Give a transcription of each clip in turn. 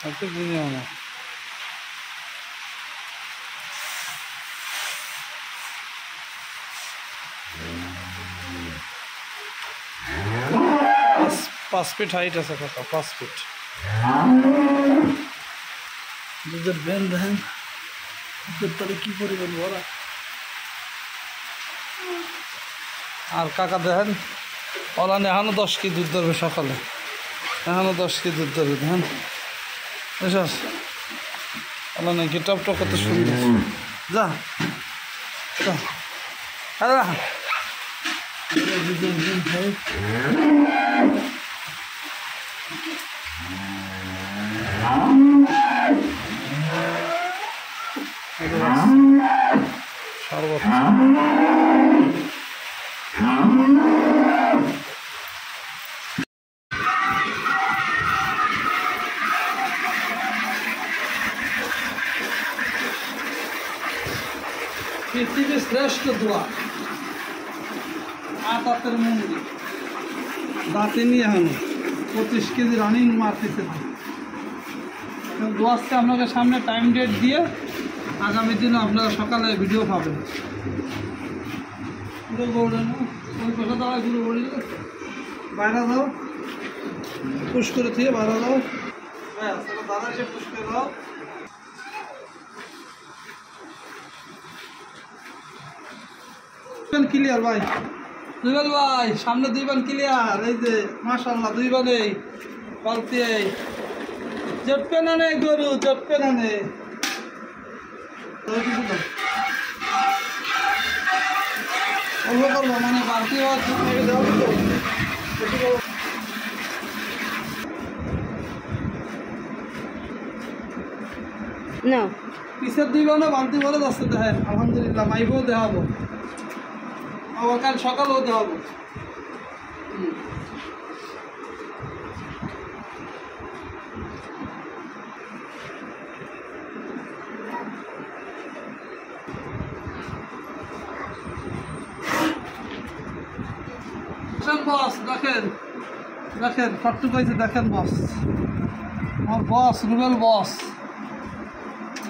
তো কিনে না 5 ফিট হাইট আছে কাকা 5 ফিট দুধের ব্যান দেখেন দুধের তাহলে কী পরিমাণ বড় আর কাকা দেখেন ওলানে এখনও 10 কেজি দুধ ধরবে সকালে এখনও 10 কেজি দুধ ধরবে দেখেন বুঝছ ওলানে গেটআপটা কত সুন্দর যা যা আরে শরবত পৃথিবীর শ্রেষ্ঠ দোয়া আতাতের মন্দির দাঁতে নিয়ে এখন 25 কেজি রানিং মারতেছে দোয়াজকে আপনাকে সামনে টাইম ডেট দিয়ে আগামী দিনে আপনারা সকালে ভিডিও পাবেন পুরো গৌড়ে না ওই কথা দাঁড়ায় পুরো গৌড়ে বাইরে দাও পুশ করে দিয়ে বাইরে দাও হ্যাঁ দাদা সে পুশ করে দাও ক্লিয়ার ভাই দুইবান ভাই সামনে 2 বান ক্লিয়ার এই যে মাশাআল্লাহ 2 বান এই বালতি এই জটপে না নেই গরু জটপে না নেই অল্প করবো মানে বালতি না পিসের 2 বানও বালতি ভরে যাচ্ছে দেখেন আলহামদুলিল্লাহ মাইবও দেখাবো আবার কাল সকালেও দেখাবো বস দেখেন দেখেন ফট্টু কইছে দেখেন বস আমার বস রুবেল বস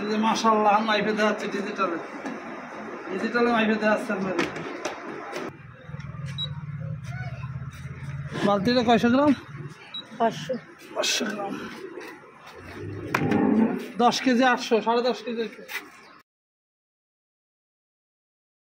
এই যে মাশাআল্লাহ মাইফে দেখাচ্ছে ডিজিটালে মাইফে দেখাচ্ছে আপনাদের বালতিটা কয়শো গ্রাম 500 গ্রাম 10 কেজি 800 10.5 কেজি